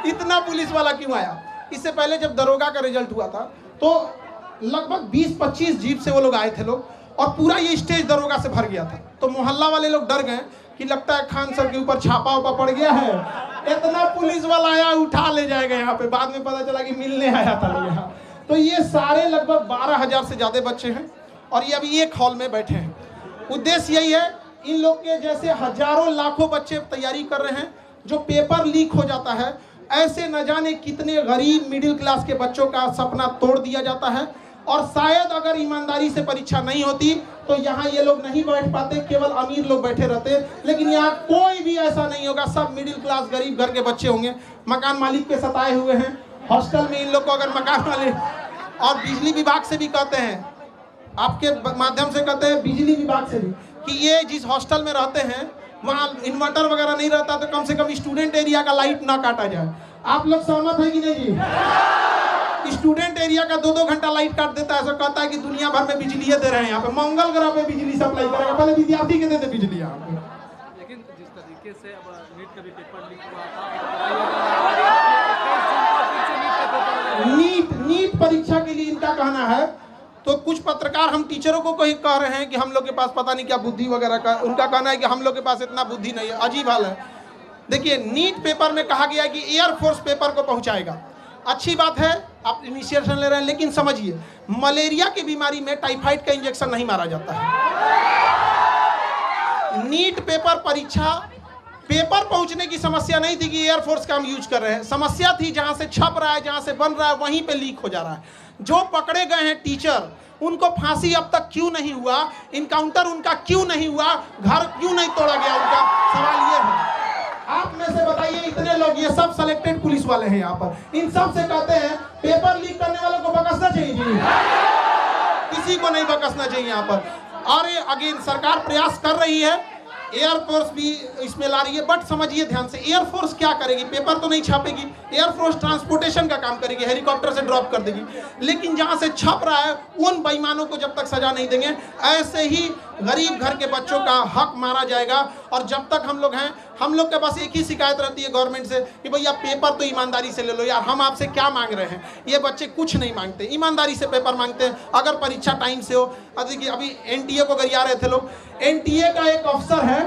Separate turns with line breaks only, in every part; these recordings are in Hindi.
इतना पुलिस वाला क्यों आया? इससे पहले जब दरोगा का रिजल्ट हुआ था तो लगभग 20-25 जीप से वो लोग आए थे लोग, और पूरा ये स्टेज दरोगा से भर गया था। तो मोहल्ला वाले लोग डर गए कि लगता है खान सर के ऊपर छापा उपा पड़ गया है, इतना पुलिस वाला आया उठा ले जाएगा यहाँ पे। बाद में पता चला कि मिलने आया था लोग यहाँ। तो ये सारे लगभग 12,000 से ज्यादा बच्चे हैं और ये अभी एक हॉल में बैठे हैं। उद्देश्य यही है, इन लोग के जैसे हजारों लाखों बच्चे तैयारी कर रहे हैं, जो पेपर लीक हो जाता है, ऐसे न जाने कितने गरीब मिडिल क्लास के बच्चों का सपना तोड़ दिया जाता है। और शायद अगर ईमानदारी से परीक्षा नहीं होती तो यहाँ ये लोग नहीं बैठ पाते, केवल अमीर लोग बैठे रहते। लेकिन यहाँ कोई भी ऐसा नहीं होगा, सब मिडिल क्लास गरीब घर के बच्चे होंगे। मकान मालिक के सताए हुए हैं, हॉस्टल में इन लोग को अगर मकान वाले और बिजली विभाग से भी कहते हैं, आपके माध्यम से कहते हैं बिजली विभाग से भी, कि ये जिस हॉस्टल में रहते हैं वहाँ इन्वर्टर वगैरह नहीं रहता, तो कम से कम स्टूडेंट एरिया का लाइट ना काटा जाए। आप लोग सहमत है कि नहीं जी? स्टूडेंट एरिया का 2-2 घंटा लाइट काट देता है, ऐसा कहता है कि दुनिया भर में बिजली दे रहे हैं, यहाँ पे मंगल ग्रह पे बिजली सप्लाई करेगा, पहले विद्यार्थी के देते बिजली यहाँ पे।
लेकिन जिस तरीके से अब नीट का भी पेपर लीक हुआ था,
नीट परीक्षा के लिए इनका कहना है, तो कुछ पत्रकार हम टीचरों को कहीं कह रहे हैं कि हम लोग के पास पता नहीं क्या बुद्धि वगैरह का, उनका कहना है कि हम लोग के पास इतना बुद्धि नहीं है। अजीब हाल है। देखिए, नीट पेपर में कहा गया है कि एयरफोर्स पेपर को पहुंचाएगा। अच्छी बात है, आप इनिशिएशन ले रहे हैं, लेकिन समझिए मलेरिया की बीमारी में टाइफाइड का इंजेक्शन नहीं मारा जाता है। नीट पेपर परीक्षा, पेपर पहुंचने की समस्या नहीं थी कि एयरफोर्स का हम यूज कर रहे हैं, समस्या थी जहां से छप रहा है, जहां से बन रहा है, वहीं पे लीक हो जा रहा है। जो पकड़े गए हैं टीचर, उनको फांसी अब तक क्यों नहीं हुआ, इनकाउंटर उनका क्यों नहीं हुआ, घर क्यों नहीं तोड़ा गया, उनका सवाल ये है। आप में से बताइए, इतने लोग, ये सब सिलेक्टेड पुलिस वाले हैं यहाँ पर, इन सब से कहते हैं पेपर लीक करने वालों को बकसना चाहिए जी, किसी को नहीं बकसना चाहिए यहाँ पर। और अगेन सरकार प्रयास कर रही है, एयरफोर्स भी इसमें ला रही है, बट समझिए ध्यान से, एयरफोर्स क्या करेगी? पेपर तो नहीं छापेगी, एयरफोर्स ट्रांसपोर्टेशन का काम करेगी, हेलीकॉप्टर से ड्रॉप कर देगी। लेकिन जहां से छप रहा है उन बेईमानों को जब तक सजा नहीं देंगे, ऐसे ही गरीब घर के बच्चों का हक मारा जाएगा। और जब तक हम लोग हैं, हम लोग के पास एक ही शिकायत रहती है गवर्नमेंट से कि भैया पेपर तो ईमानदारी से ले लो यार, हम आपसे क्या मांग रहे हैं। ये बच्चे कुछ नहीं मांगते, ईमानदारी से पेपर मांगते हैं, अगर परीक्षा टाइम से हो। देखिए, अभी एनटीए को गरिया रहे थे लोग, एनटीए का एक अफसर है,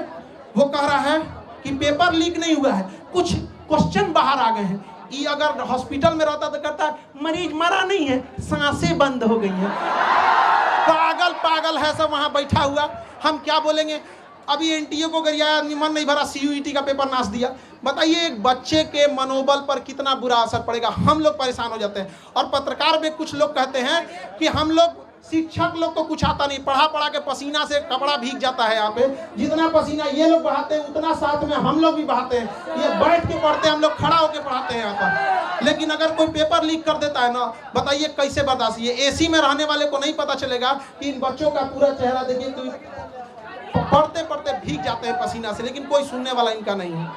वो कह रहा है कि पेपर लीक नहीं हुआ है, कुछ क्वेश्चन बाहर आ गए हैं। ये अगर हॉस्पिटल में रहता तो कहता मरीज मरा नहीं है, सांसें बंद हो गई हैं। पागल है सब वहां बैठा हुआ, हम क्या बोलेंगे। अभी एनटीए को गरियाया, मन नहीं भरा, सीयूईटी का पेपर नाश दिया। बताइए, एक बच्चे के मनोबल पर कितना बुरा असर पड़ेगा, हम लोग परेशान हो जाते हैं। और पत्रकार में कुछ लोग कहते हैं कि हम लोग, शिक्षक लोग को कुछ आता नहीं, पढ़ा के पसीना से कपड़ा भीग जाता है। यहाँ पे जितना पसीना ये लोग बहाते हैं, उतना साथ में हम लोग भी बहाते हैं। ये बैठ के पढ़ते हैं, हम लोग खड़ा होकर पढ़ाते हैं यहाँ पर। लेकिन अगर कोई पेपर लीक कर देता है ना, बताइए कैसे बर्दाश्त। ये एसी में रहने वाले को नहीं पता चलेगा कि इन बच्चों का पूरा चेहरा देखिए, पढ़ते पढ़ते भीग जाते हैं पसीना से, लेकिन कोई सुनने वाला इनका नहीं है।